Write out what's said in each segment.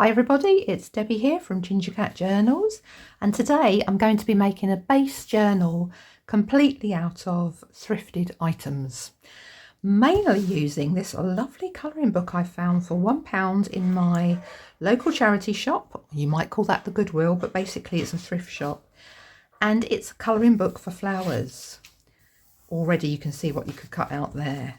Hi everybody, it's Debbie here from Ginger Cat Journals, and today I'm going to be making a base journal completely out of thrifted items, mainly using this lovely colouring book I found for £1 in my local charity shop. You might call that the Goodwill, but basically it's a thrift shop, and it's a colouring book for flowers. Already you can see what you could cut out there.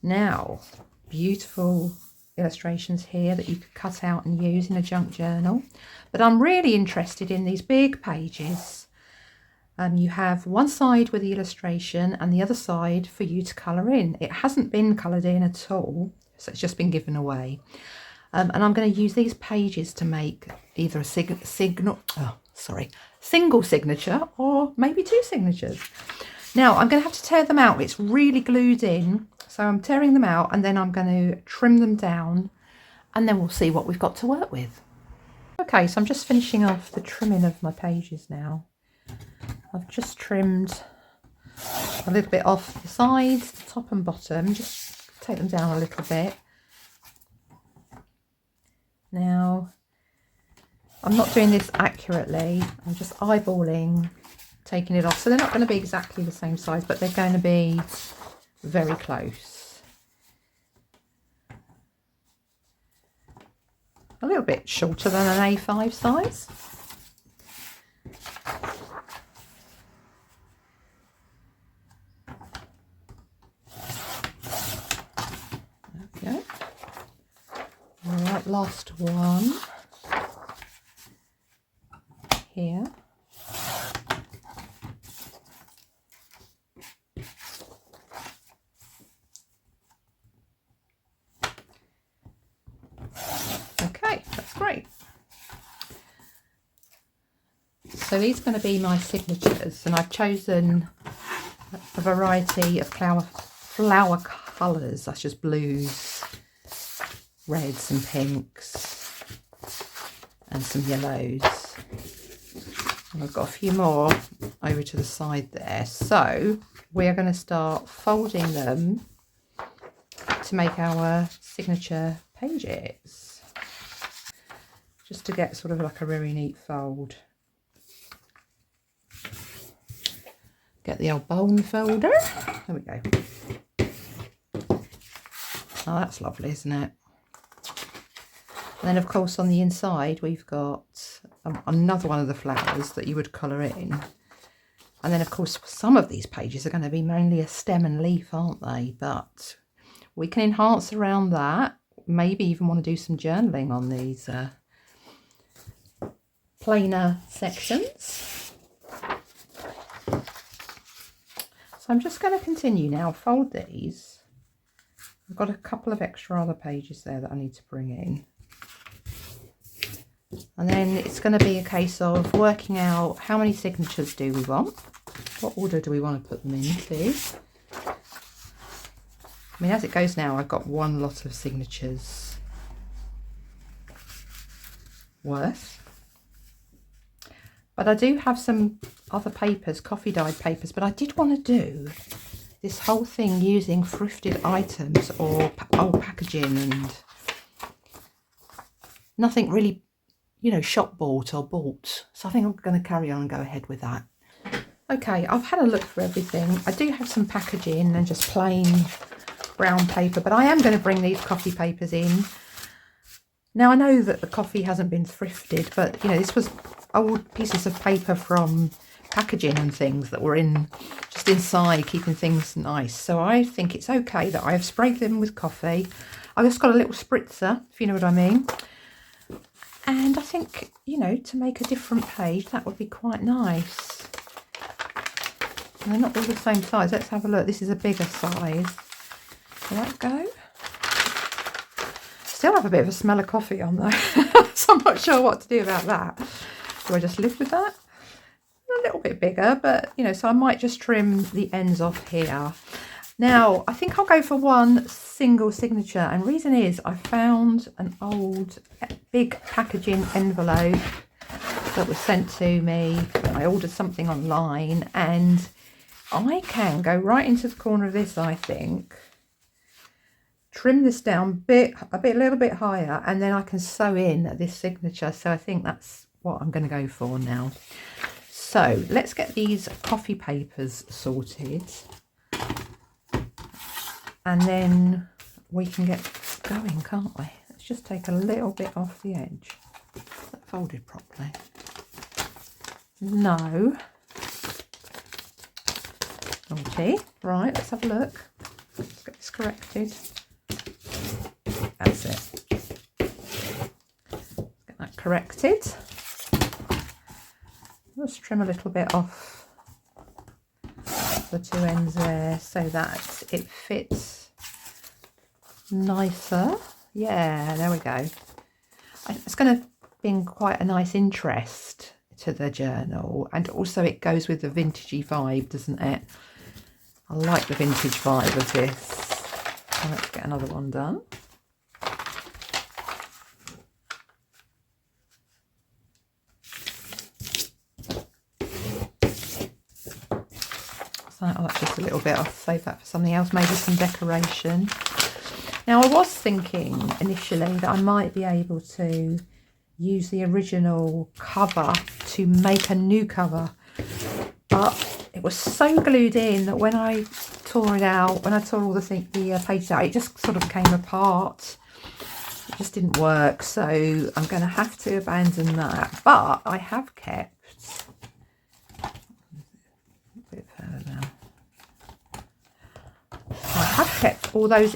Now, beautiful illustrations here that you could cut out and use in a junk journal, but I'm really interested in these big pages. You have one side with the illustration and the other side for you to colour in. It hasn't been coloured in at all, so it's just been given away. And I'm going to use these pages to make either a single signature or maybe two signatures. Now I'm going to have to tear them out. It's really glued in. So I'm tearing them out and then I'm going to trim them down and then we'll see what we've got to work with. Okay, so I'm just finishing off the trimming of my pages now. I've just trimmed a little bit off the sides, the top and bottom, just take them down a little bit. Now, I'm not doing this accurately, I'm just eyeballing, taking it off. So they're not going to be exactly the same size, but they're going to be very close. A little bit shorter than an A5 size. There we go. All right, last one here. Okay, that's great. So these are going to be my signatures, and I've chosen a variety of flower colours such as blues, reds and pinks and some yellows. And I've got a few more over to the side there. So we're going to start folding them to make our signature pages, just to get sort of like a very neat fold. Get the old bone folder. There we go. Oh, that's lovely, isn't it? And then of course on the inside we've got another one of the flowers that you would colour in. And then of course some of these pages are going to be mainly a stem and leaf, aren't they? But we can enhance around that. Maybe even want to do some journaling on these plainer sections. So I'm just going to continue now, fold these. I've got a couple of extra other pages there that I need to bring in. And then it's going to be a case of working out how many signatures do we want. What order do we want to put them into? I mean, as it goes now, I've got one lot of signatures worth. But I do have some other papers, coffee dyed papers, but I did want to do this whole thing using thrifted items or old packaging and nothing really, you know, shop bought or bought. So I think I'm going to carry on and go ahead with that. Okay, I've had a look through everything. I do have some packaging and just plain brown paper, but I am going to bring these coffee papers in. Now I know that the coffee hasn't been thrifted, but you know, this was old pieces of paper from packaging and things that were in just inside, keeping things nice. So I think it's okay that I have sprayed them with coffee. I've just got a little spritzer, if you know what I mean. And I think, you know, to make a different page, that would be quite nice. And they're not all the same size. Let's have a look. This is a bigger size. Will that go? Still have a bit of a smell of coffee on though. So I'm not sure what to do about that. Do I just live with that? A little bit bigger, but you know, so I might just trim the ends off here. Now, I think I'll go for one single signature, and reason is I found an old big packaging envelope that was sent to me when I ordered something online, and I can go right into the corner of this, I think, trim this down a little bit higher, and then I can sew in this signature. So I think that's what I'm going to go for now. So let's get these coffee papers sorted, and then we can get going, can't we? Let's just take a little bit off the edge. Is that folded properly? No. Okay, right, let's have a look. Let's get this corrected. That's it. Get that corrected. Just trim a little bit off the two ends there so that it fits nicer. Yeah, there we go. It's going to bring quite a nice interest to the journal, and also it goes with the vintagey vibe, doesn't it? I like the vintage vibe of this. So let's get another one done. So that's just a little bit. I'll save that for something else, maybe some decoration. Now I was thinking initially that I might be able to use the original cover to make a new cover, but it was so glued in that when I tore it out, when I tore all the pages out, it just sort of came apart. It just didn't work, so I'm going to have to abandon that. But I have kept a bit further down. I have kept all those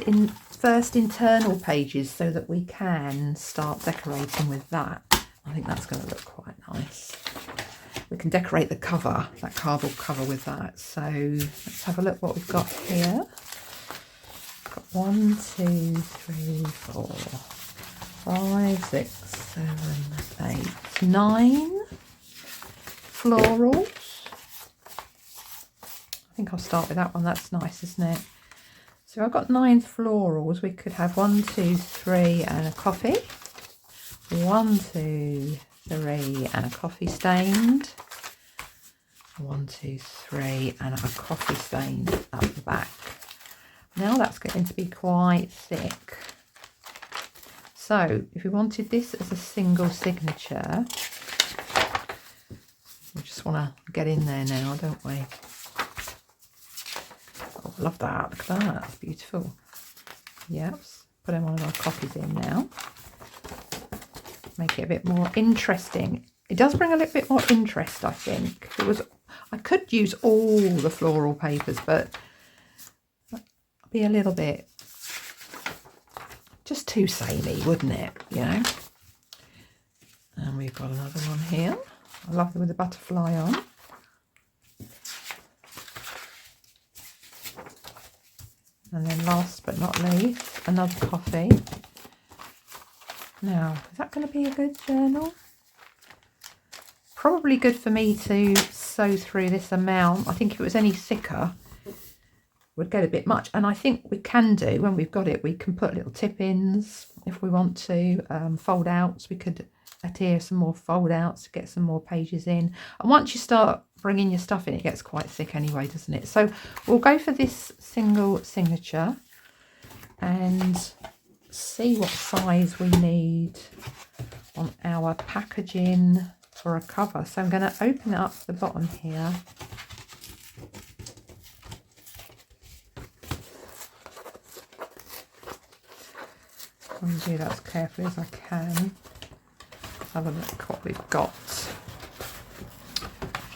first internal pages so that we can start decorating with that. I think that's going to look quite nice. We can decorate the cover, that cardboard cover, with that. So let's have a look what we've got here. We've got 1, 2, 3, 4, 5, 6, 7, 8, 9 florals. I think I'll start with that one. That's nice, isn't it? So I've got 9 florals. We could have 1, 2, 3 and a coffee. 1, 2, 3 and a coffee stained. 1, 2, 3 and a coffee stained up the back. Now that's going to be quite thick. So if we wanted this as a single signature, we just want to get in there now, don't we? Oh, love that. Look at that. That's beautiful. Yep. Put in one of our copies in now. Make it a bit more interesting. It does bring a little bit more interest, I think. I could use all the floral papers, but it'd be a little bit just too samey, wouldn't it? You know. And we've got another one here. I love it with the butterfly on. And then last but not least, another coffee. Now, is that going to be a good journal? Probably good for me to sew through this amount. I think if it was any thicker, it would get a bit much. And I think we can do, when we've got it, we can put little tip-ins if we want to. Fold outs, we could adhere some more fold outs to get some more pages in. And once you start bringing your stuff in, it gets quite thick anyway, doesn't it? So we'll go for this single signature and see what size we need on our packaging for a cover. So I'm going to open it up to the bottom here. I'm going to do that as carefully as I can. Let's have a look what we've got.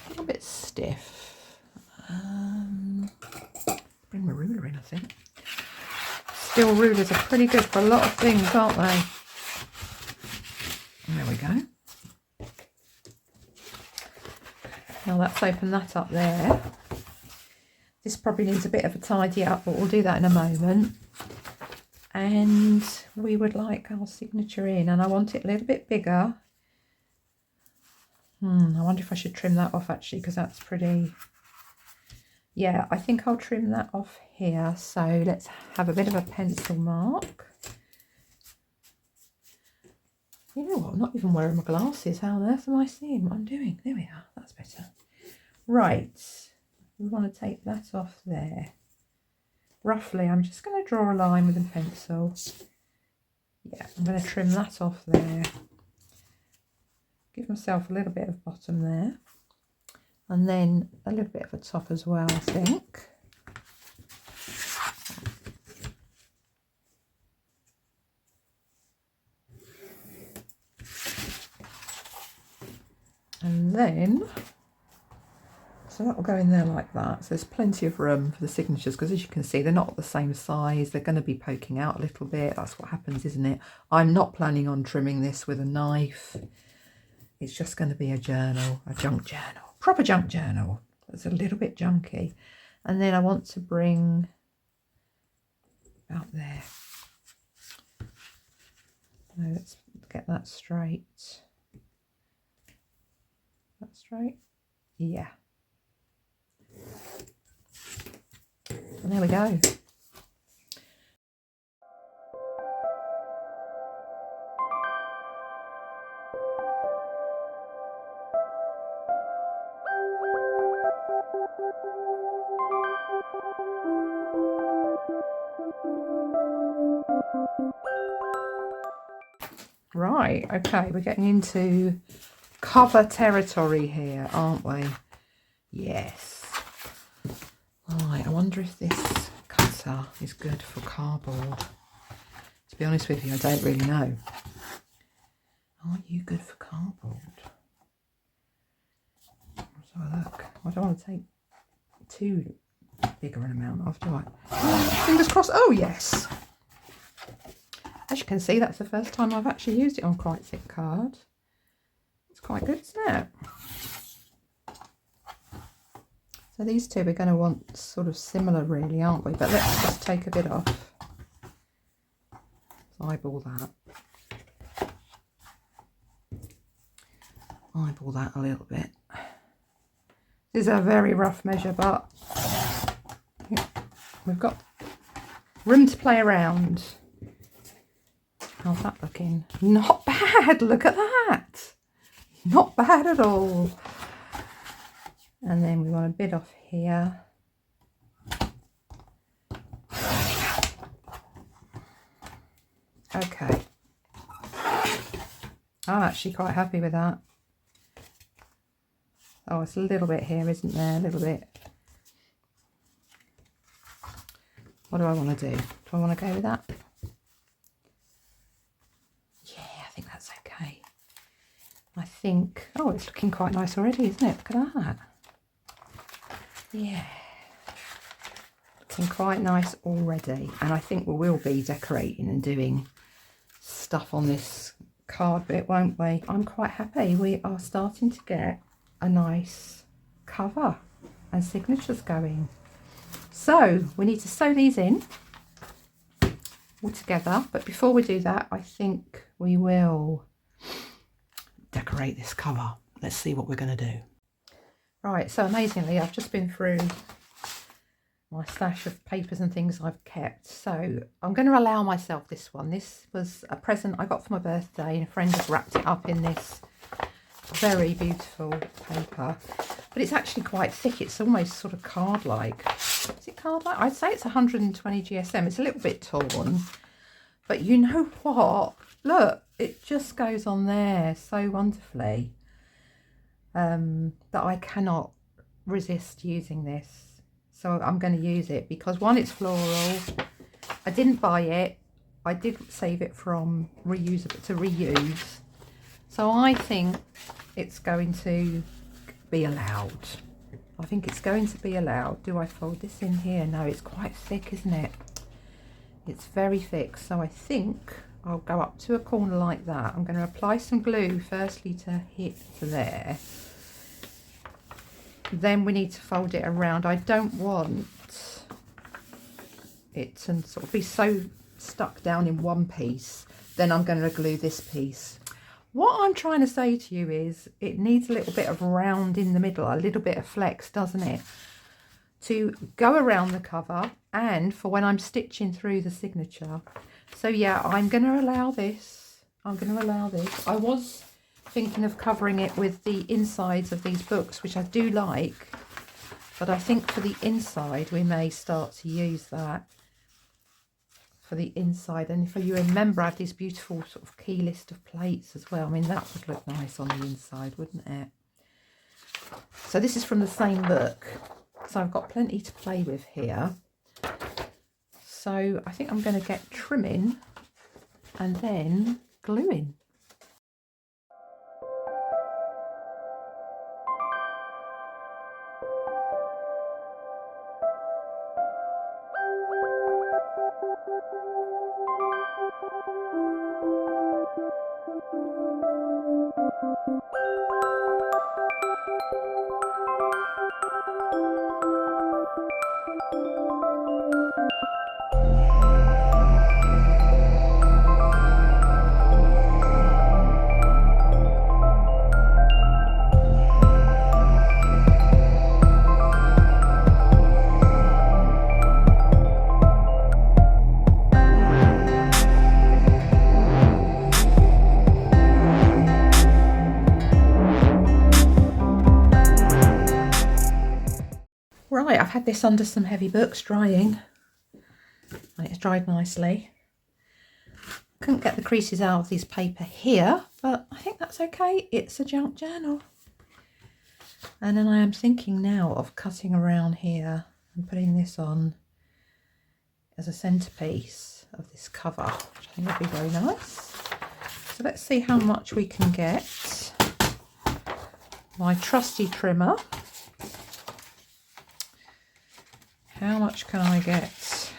A little bit stiff. Bring my ruler in, I think. Steel rulers are pretty good for a lot of things, aren't they? There we go. Now let's open that up there. This probably needs a bit of a tidy up, but we'll do that in a moment. And we would like our signature in, and I want it a little bit bigger. I wonder if I should trim that off actually, because that's pretty... Yeah, I think I'll trim that off here. So let's have a bit of a pencil mark. You know what, I'm not even wearing my glasses. How on earth am I seeing what I'm doing? There we are, that's better. Right, we want to take that off there. roughly, I'm just going to draw a line with a pencil. Yeah, I'm going to trim that off there. Give myself a little bit of bottom there. And then a little bit of a top as well, I think. And then, so that will go in there like that. So there's plenty of room for the signatures, because as you can see, they're not the same size. They're going to be poking out a little bit. That's what happens, isn't it? I'm not planning on trimming this with a knife. It's just going to be a journal, a junk journal, proper junk journal. It's a little bit junky. And then I want to bring about there. No, let's get that straight. That straight? Yeah. And there we go. Right, okay, we're getting into cover territory here, aren't we? Yes. Right, I wonder if this cutter is good for cardboard. To be honest with you, I don't really know. Are you good for cardboard? Let's have a look. I don't want to take too bigger an amount off, do I? Fingers crossed. Oh, yes. As you can see, that's the first time I've actually used it on quite thick card. It's quite good, isn't it? So these two we're going to want sort of similar really, aren't we? But let's just take a bit off. Eyeball that. Eyeball that a little bit. This is a very rough measure, but we've got room to play around. How's that looking? Not bad, look at that. Not bad at all. And then we want a bit off here. Okay. I'm actually quite happy with that. Oh, it's a little bit here, isn't there? A little bit. What do I want to do? Do I want to go with that? Yeah, I think that's okay. I think, oh, it's looking quite nice already, isn't it? Look at that. Yeah. Looking quite nice already. And I think we will be decorating and doing stuff on this card bit, won't we? I'm quite happy. We are starting to get a nice cover and signatures going. So we need to sew these in all together, but before we do that, I think we will decorate this cover. Let's see what we're going to do. Right, so amazingly, I've just been through my stash of papers and things I've kept. So I'm going to allow myself this one. This was a present I got for my birthday, and a friend has wrapped it up in this very beautiful paper, but it's actually quite thick. It's almost sort of card-like. Is it card-like? I'd say it's 120 GSM. It's a little bit torn, but you know what? Look, it just goes on there so wonderfully that I cannot resist using this. So I'm going to use it because, one, it's floral. I didn't buy it. I did save it from reusable to reuse. So I think it's going to be allowed. I think it's going to be allowed. Do I fold this in here? No, it's quite thick, isn't it? It's very thick. So I think I'll go up to a corner like that. I'm going to apply some glue firstly to hit there. Then we need to fold it around. I don't want it to sort of be so stuck down in one piece. Then I'm going to glue this piece. What I'm trying to say to you is it needs a little bit of round in the middle, a little bit of flex, doesn't it? To go around the cover and for when I'm stitching through the signature. So yeah, I'm going to allow this. I'm going to allow this. I was thinking of covering it with the insides of these books, which I do like. But I think for the inside, we may start to use that for the inside. And if you remember, I have this beautiful sort of key list of plates as well. I mean, that would look nice on the inside, wouldn't it? So this is from the same book. So I've got plenty to play with here. So I think I'm going to get trimming and then gluing. Right, I've had this under some heavy books drying and it's dried nicely. Couldn't get the creases out of this paper here, but I think that's okay. It's a junk journal. And then I am thinking now of cutting around here and putting this on as a centerpiece of this cover, which I think would be very nice. So let's see how much we can get. My trusty trimmer. How much can I get?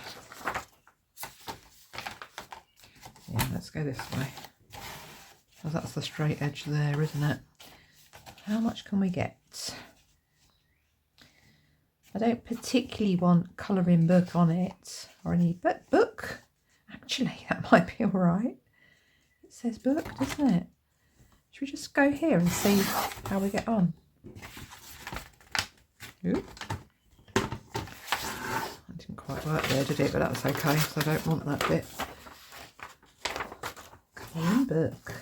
Yeah, let's go this way. Because that's the straight edge there, isn't it? How much can we get? I don't particularly want colouring book on it or any book. Actually, that might be all right. It says book, doesn't it? Should we just go here and see how we get on? Ooh. Didn't quite work there, did it? But that's okay, so I don't want that bit. Colouring book.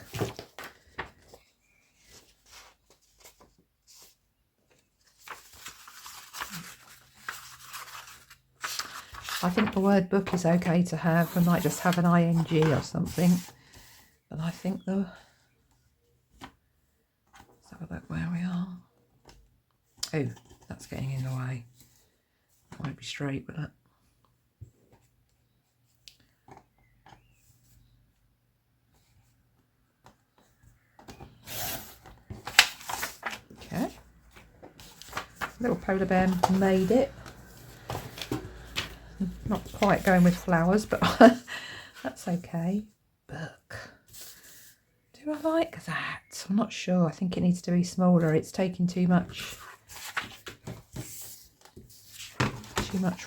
I think the word book is okay to have. I might just have an ing or something. But I think the... Let's have a look where we are. Oh, that's getting in the way. Won't be straight with it. Okay. Little polar bear made it. Not quite going with flowers, but that's okay. Book. Do I like that? I'm not sure. I think it needs to be smaller. It's taking too much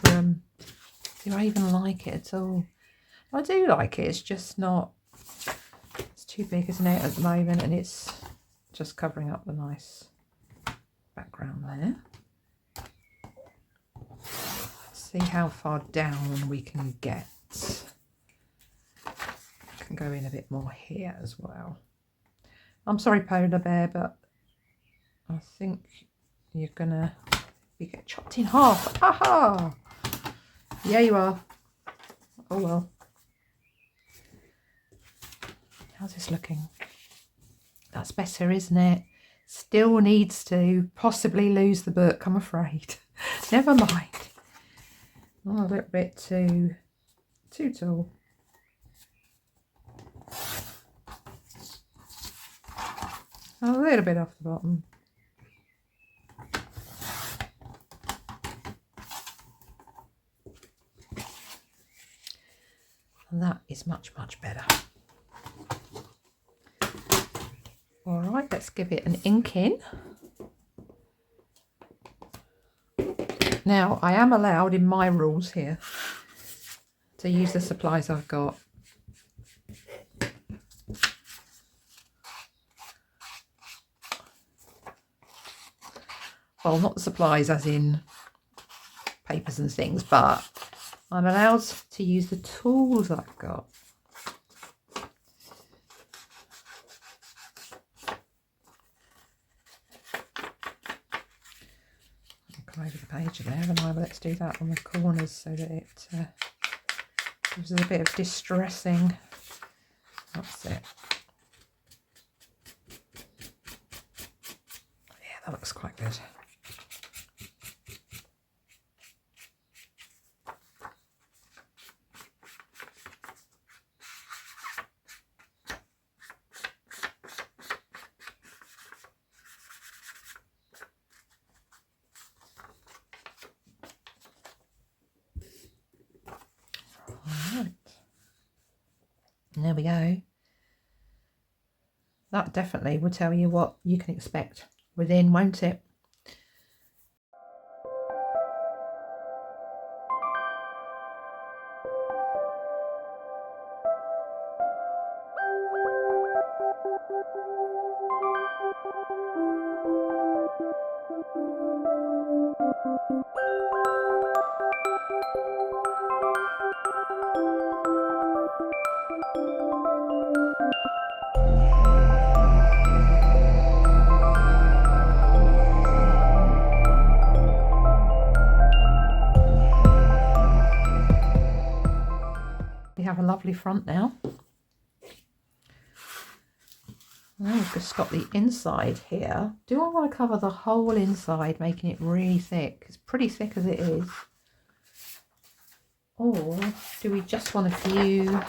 room. Do I even like it at all? I do like it, it's just not, it's too big, isn't it, at the moment, and it's just covering up the nice background there. Let's see how far down we can get. I can go in a bit more here as well. I'm sorry, polar bear, but I think you're gonna get chopped in half. Aha! Yeah, you are. Oh well. How's this looking? That's better, isn't it? Still needs to possibly lose the book, I'm afraid. Never mind. Oh, a little bit too tall. A little bit off the bottom. And that is much, much better. All right, let's give it an ink in. Now, I am allowed in my rules here to use the supplies I've got. Well, not the supplies as in papers and things, but I'm allowed to use the tools I've got. go over the page there, haven't I? But let's do that on the corners so that it gives us a bit of distressing. That's it. Yeah, that looks quite good. And there we go. That definitely will tell you what you can expect within, won't it? We have a lovely front now. Now we've just got the inside here. Do I want to cover the whole inside, making it really thick? It's pretty thick as it is. Or do we just want a few?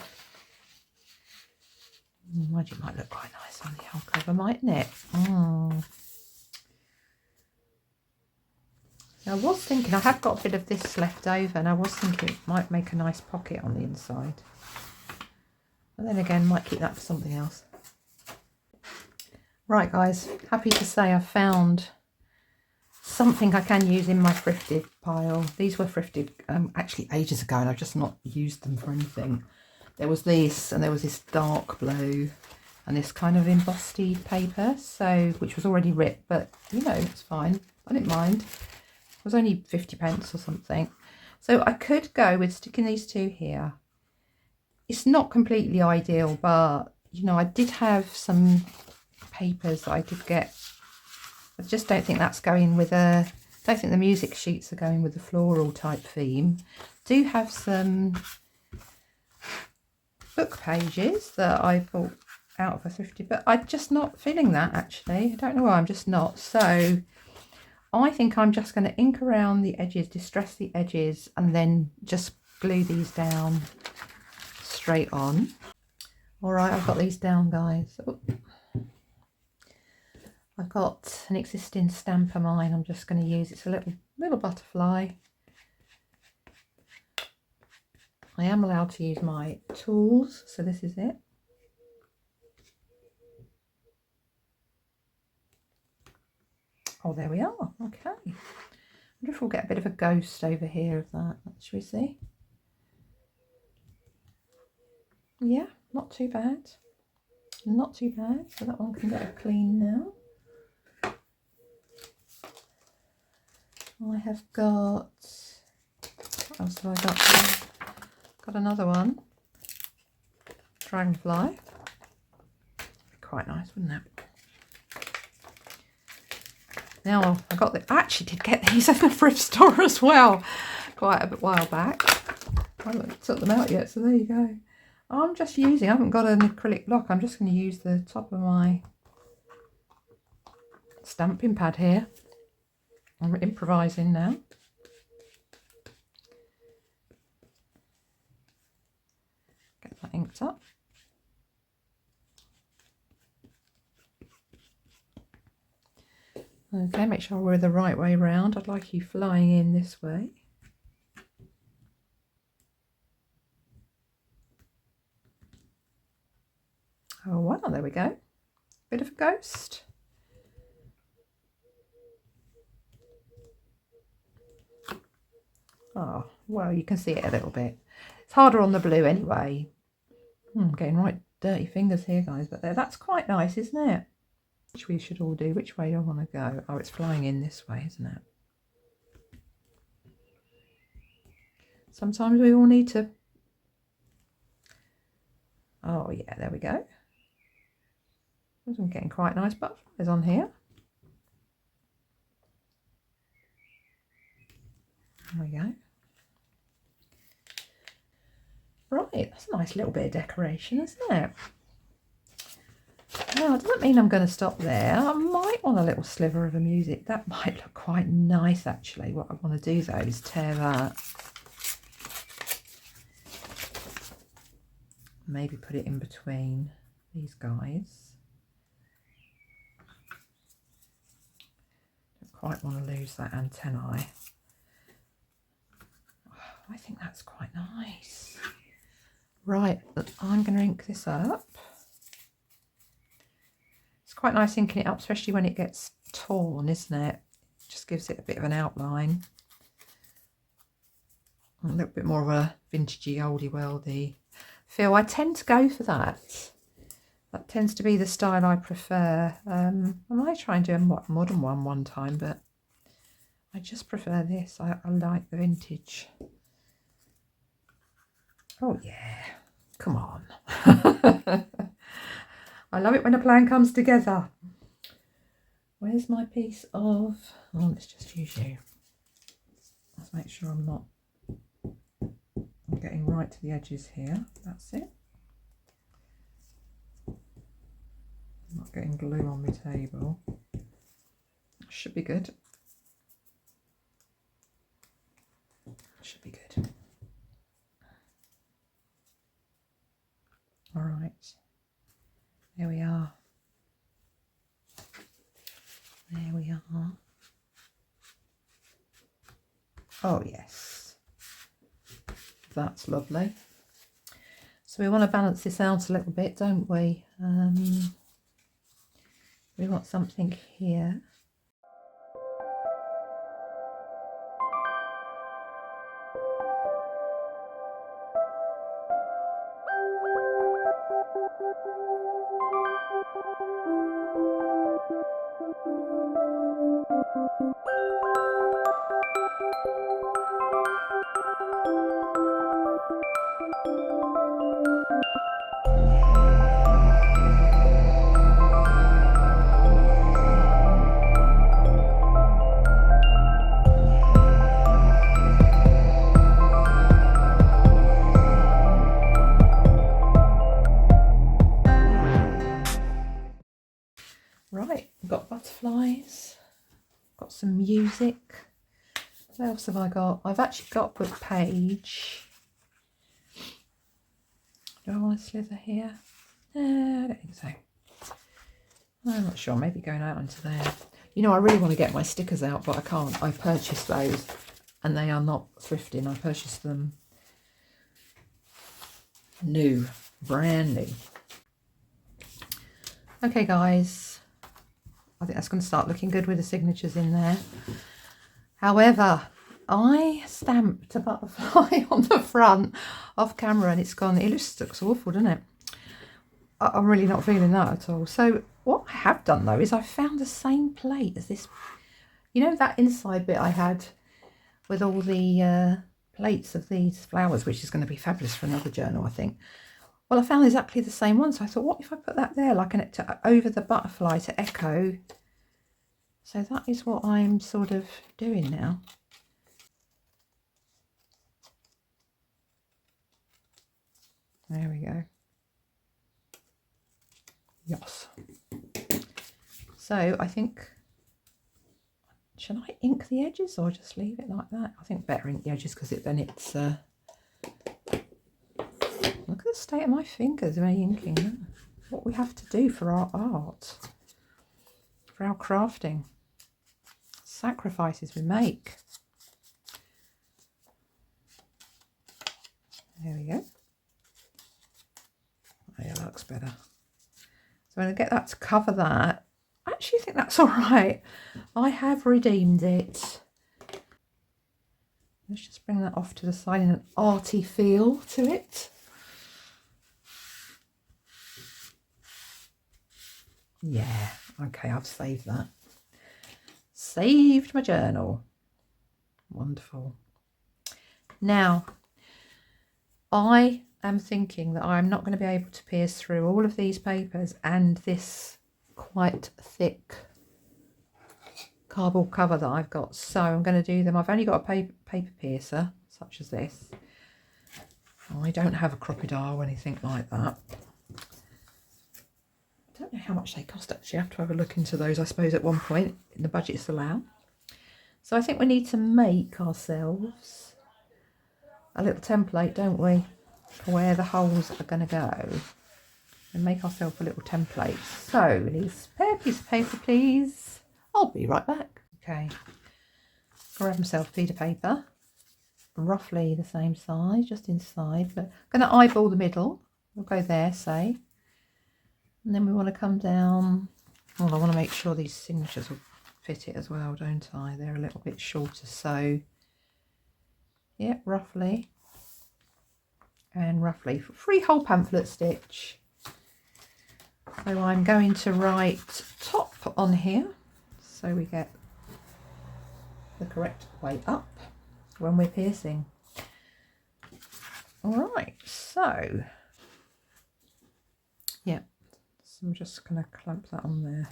It might look quite nice on the whole cover, mightn't it? Now, I was thinking, I have got a bit of this left over, and I was thinking it might make a nice pocket on the inside. But then again, might keep that for something else. Right, guys, happy to say I've found something I can use in my thrifted pile. These were thrifted actually ages ago, and I've just not used them for anything. There was this, and there was this dark blue, and this kind of embossed paper, so which was already ripped, but you know, it's fine. I didn't mind. It was only 50p or something. So I could go with sticking these two here. It's not completely ideal, but you know, I did have some papers that I did get. I just don't think that's going with I don't think the music sheets are going with the floral type theme. Do have some book pages that I bought out of a thrifty, but I'm just not feeling that actually. I don't know why, I'm just not. So I think I'm just going to ink around the edges, distress the edges, and then just glue these down straight on. All right, I've got these down, guys. Oh. I've got an existing stamp of mine. I'm just going to use, it's a little butterfly. I am allowed to use my tools, so this is it. Oh, there we are. Okay. I wonder if we'll get a bit of a ghost over here of that. Shall we see? Yeah, not too bad. Not too bad. So that one can get a clean now. I have got, what else have I got here? Got another one, dragonfly. Quite nice, wouldn't it? Now I got I actually did get these at the thrift store as well, quite a while back. I haven't took them out yet, so there you go. I'm just using, I haven't got an acrylic block, I'm just going to use the top of my stamping pad here. I'm improvising now. Get that inked up. Okay, make sure we're the right way round. I'd like you flying in this way. Oh wow, there we go. Bit of a ghost. Oh, well, you can see it a little bit. It's harder on the blue anyway. I'm getting right dirty fingers here, guys, but that's quite nice, isn't it? Which we should all do. Which way do I want to go? Oh, it's flying in this way, isn't it? Sometimes we all need to... Oh, yeah, there we go. I'm getting quite nice butterflies on here. There we go. Right, that's a nice little bit of decoration, isn't it? Now, it doesn't mean I'm going to stop there. I might want a little sliver of a music. That might look quite nice, actually. What I want to do, though, is tear that. Maybe put it in between these guys. Don't quite want to lose that antennae. Oh, I think that's quite nice. Right, I'm going to ink this up. It's quite nice inking it up, especially when it gets torn, isn't it? Just gives it a bit of an outline. A little bit more of a vintagey, oldie worldy feel. I tend to go for that. That tends to be the style I prefer. I might try and do a modern one time, but I just prefer this. I like the vintage. Oh yeah, come on. I love it when a plan comes together. Where's my piece of... Oh, let's just use you. Let's make sure I'm getting right to the edges here. That's it. I'm not getting glue on my table. Should be good. Should be good. All right. There we are. There we are. Oh yes, that's lovely. So we want to balance this out a little bit, don't we? We want something here. Right, I've got butterflies, got some music. What else have I got? I've actually got a book page. Do I want to slither here? I don't think so. I'm not sure, maybe going out into there. You know, I really want to get my stickers out, but I can't. I purchased those and they are not thrifting. I purchased them new, brand new. Okay guys, I think that's going to start looking good with the signatures in there. However, I stamped a butterfly on the front off camera and it's gone. It looks awful, doesn't it? I'm really not feeling that at all. So what I have done though is I found the same plate as this. You know that inside bit I had with all the plates of these flowers, which is going to be fabulous for another journal, I think. Well, I found exactly the same one. So I thought, what if I put that there, like over the butterfly to echo? So that is what I'm sort of doing now. There we go. Yes. So I think, should I ink the edges or just leave it like that? I think better ink the edges because then it's, look at the state of my fingers when inking. What we have to do for our art, for our crafting. Sacrifices we make. There we go. Oh, yeah, that looks better. So I'm going to get that to cover that. I actually think that's all right. I have redeemed it. Let's just bring that off to the side in an arty feel to it. Yeah, okay, I've saved that. Saved my journal. Wonderful. Now, I am thinking that I'm not going to be able to pierce through all of these papers and this quite thick cardboard cover that I've got. So I'm going to do them. I've only got a paper piercer such as this. I don't have a crocodile or anything like that. I don't know how much they cost actually. I have to have a look into those, I suppose, at one point in the budgets allow. So I think we need to make ourselves a little template, don't we, for where the holes are going to go. And make ourselves a little template. So we need a spare piece of paper, please. I'll be right back. Okay, grab myself a piece of paper, roughly the same size, just inside, but I'm going to eyeball the middle. We'll go there, say. And then we want to come down. Well, I want to make sure these signatures will fit it as well, don't I? They're a little bit shorter, so yeah, roughly. And roughly for freehole pamphlet stitch. So I'm going to write top on here so we get the correct way up when we're piercing. All right, so yeah, so I'm just going to clamp that on there.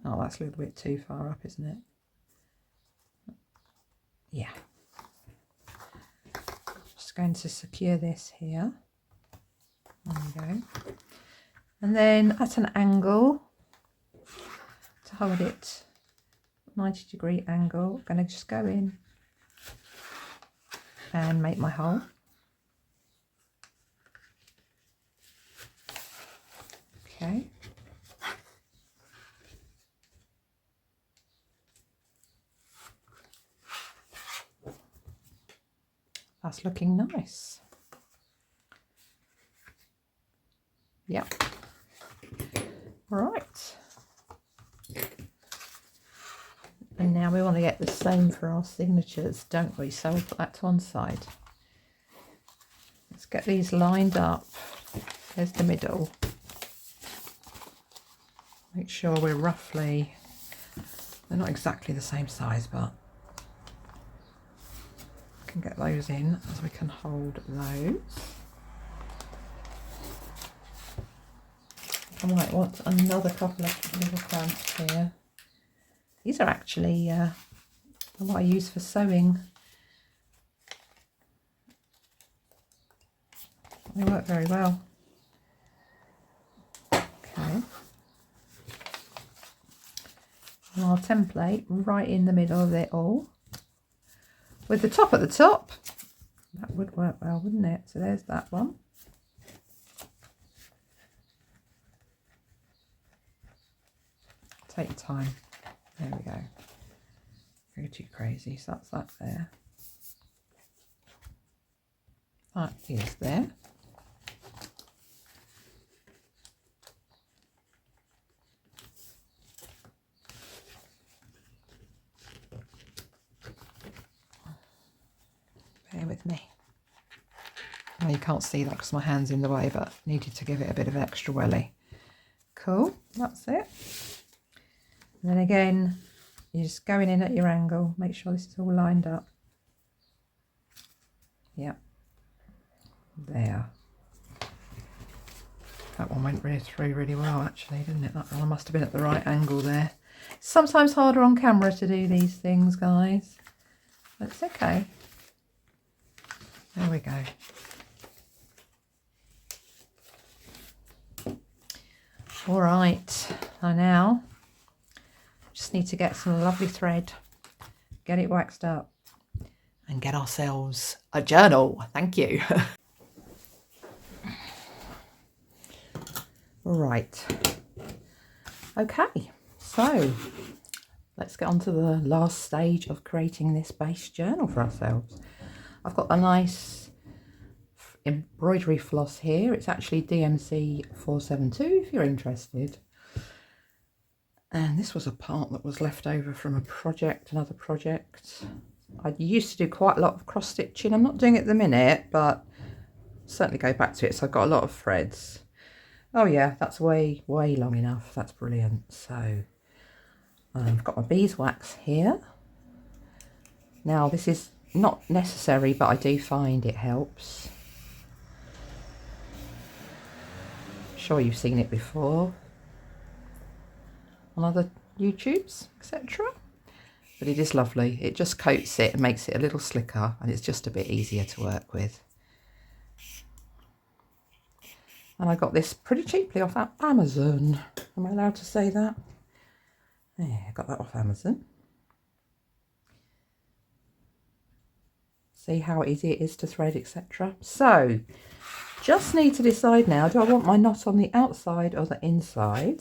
Oh, that's a little bit too far up, isn't it? Yeah. Just going to secure this here. There we go. And then at an angle, to hold it 90-degree angle, I'm going to just go in and make my hole. Okay. That's looking nice. Yep. Right. And now we want to get the same for our signatures, don't we? So we'll put that to one side. Let's get these lined up. There's the middle. Make sure we're roughly, they're not exactly the same size, but we can get those in as we can hold those. I might want another couple of little clamps here. These are actually what I use for sewing. They work very well. Okay. And our template right in the middle of it all. With the top at the top. That would work well, wouldn't it? So there's that one. Take your time. There we go. Go too crazy. So that's that there. That is there. Bear with me. Oh, you can't see that because my hand's in the way, but needed to give it a bit of extra welly. Cool. That's it. And then again, you're just going in at your angle. Make sure this is all lined up. Yep. There. That one went really through really well actually, didn't it? That one must have been at the right angle there. It's sometimes harder on camera to do these things, guys. But it's okay. There we go. All right. I now just need to get some lovely thread, get it waxed up, and get ourselves a journal. Thank you. Right. Okay, so let's get on to the last stage of creating this base journal for ourselves. I've got a nice embroidery floss here. It's actually DMC 472 if you're interested. And this was a part that was left over from a project, another project. I used to do quite a lot of cross stitching. I'm not doing it at the minute, but certainly go back to it. So I've got a lot of threads. Oh yeah, that's way long enough. That's brilliant. So I've got my beeswax here. Now this is not necessary, but I do find it helps. I'm sure you've seen it before on other YouTubes, etc. But it is lovely. It just coats it and makes it a little slicker, and it's just a bit easier to work with. And I got this pretty cheaply off Amazon. Am I allowed to say that? Yeah, I got that off Amazon. See how easy it is to thread, etc. So, just need to decide now, do I want my knot on the outside or the inside?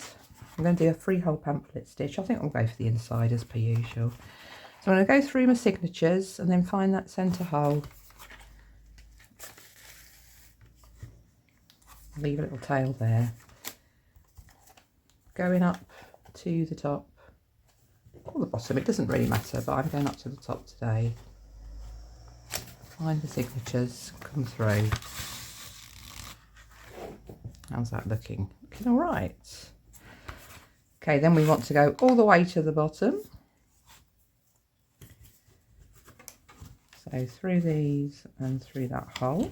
I'm going to do a freehole pamphlet stitch. I think I'll go for the inside as per usual. So I'm going to go through my signatures and then find that centre hole. Leave a little tail there. Going up to the top, or the bottom, it doesn't really matter, but I'm going up to the top today. Find the signatures, come through. How's that looking? Looking all right. Okay, then we want to go all the way to the bottom. So through these and through that hole.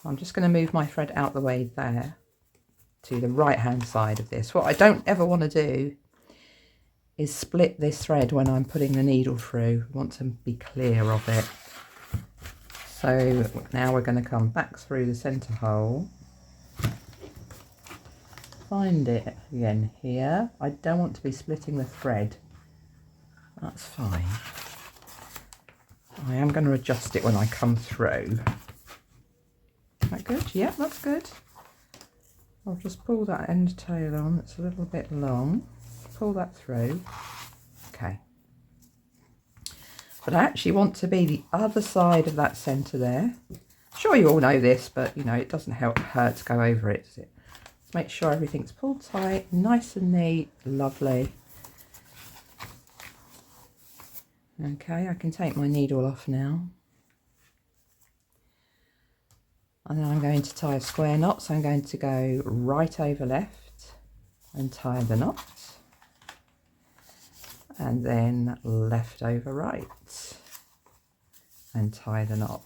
I'm just going to move my thread out the way there to the right hand side of this. What I don't ever want to do is split this thread when I'm putting the needle through. I want to be clear of it. So now we're going to come back through the centre hole. Find it again here. I don't want to be splitting the thread. That's fine. I am going to adjust it when I come through. Is that good? Yeah, that's good. I'll just pull that end tail on. It's a little bit long. Pull that through. Okay. But I actually want to be the other side of that centre there. I'm sure you all know this, but you know, it doesn't hurt to go over it, does it? Let's make sure everything's pulled tight, nice and neat, lovely. Okay, I can take my needle off now. And then I'm going to tie a square knot, so I'm going to go right over left and tie the knot. And then left over right and tie the knot.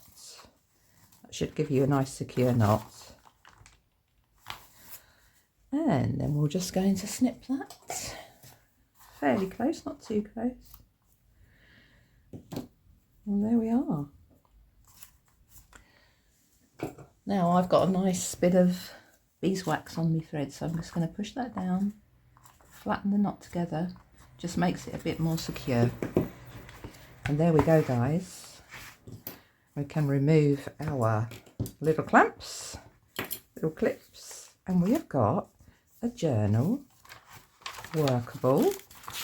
That should give you a nice secure knot. And then we're just going to snip that. Fairly close, not too close. And there we are. Now I've got a nice bit of beeswax on my thread, so I'm just going to push that down, flatten the knot together, just makes it a bit more secure. And there we go, guys. We can remove our little clamps, little clips, and we have got a journal, workable.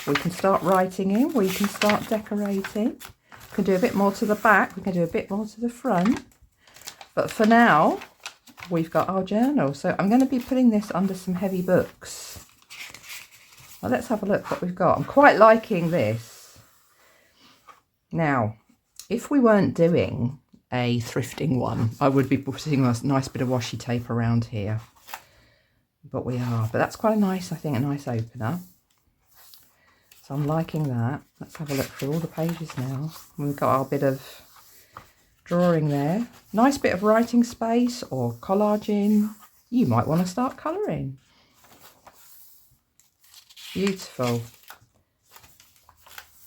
We can start writing in, we can start decorating. We can do a bit more to the back, we can do a bit more to the front. But for now, we've got our journal. So I'm going to be putting this under some heavy books. Well, let's have a look what we've got. I'm quite liking this. Now, if we weren't doing a thrifting one, I would be putting a nice bit of washi tape around here. But we are. But that's quite a nice, I think, a nice opener. So I'm liking that. Let's have a look through all the pages now. We've got our bit of drawing there. Nice bit of writing space or collaging. You might want to start colouring. Beautiful.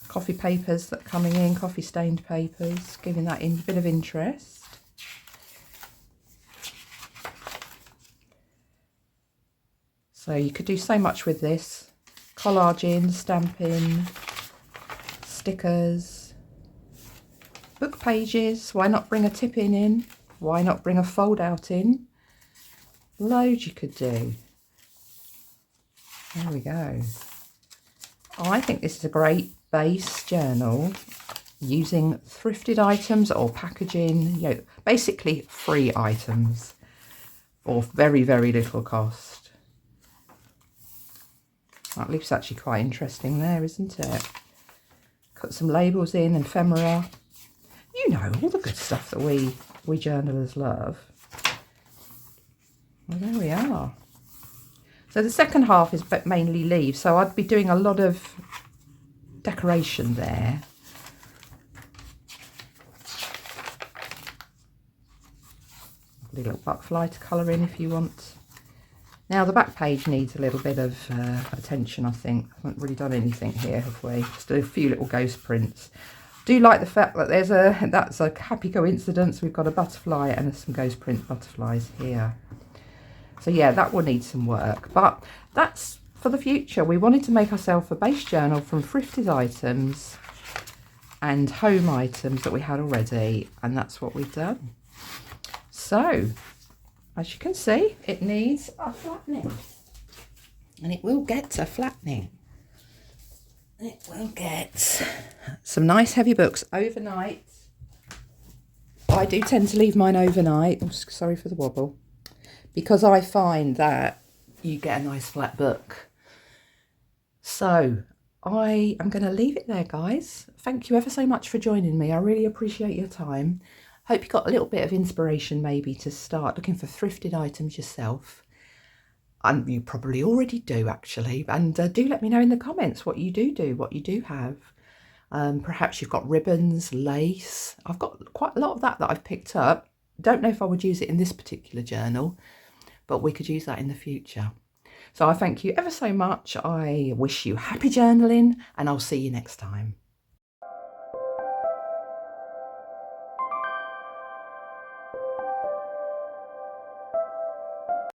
Coffee papers that are coming in, coffee stained papers, giving that a bit of interest. So you could do so much with this. Collaging, stamping, stickers. Book pages, why not bring a tip in? Why not bring a fold out in? Loads you could do. There we go. I think this is a great base journal using thrifted items or packaging, you know, basically free items for very, very little cost. That leaf's actually quite interesting there, isn't it? Cut some labels in, ephemera. You know, all the good stuff that we journalers love. Well, there we are. So the second half is mainly leaves, so I'd be doing a lot of decoration there. A little butterfly to colour in if you want Now the back page needs a little bit of attention, I think. I haven't really done anything here, have we? Just a few little ghost prints. Do like the fact that that's a happy coincidence. We've got a butterfly and some ghost print butterflies here. So yeah, that will need some work, but that's for the future. We wanted to make ourselves a base journal from thrifted items and home items that we had already, and that's what we've done. So as you can see, it needs a flattening, and it will get to flattening. It will get some nice heavy books overnight. I do tend to leave mine overnight. Oh, sorry for the wobble. Because I find that you get a nice flat book. So I am going to leave it there, guys. Thank you ever so much for joining me. I really appreciate your time. Hope you got a little bit of inspiration maybe to start looking for thrifted items yourself. And you probably already do, actually. And do let me know in the comments what you do, what you do have. Perhaps you've got ribbons, lace. I've got quite a lot of that I've picked up. Don't know if I would use it in this particular journal, but we could use that in the future. So I thank you ever so much. I wish you happy journaling, and I'll see you next time.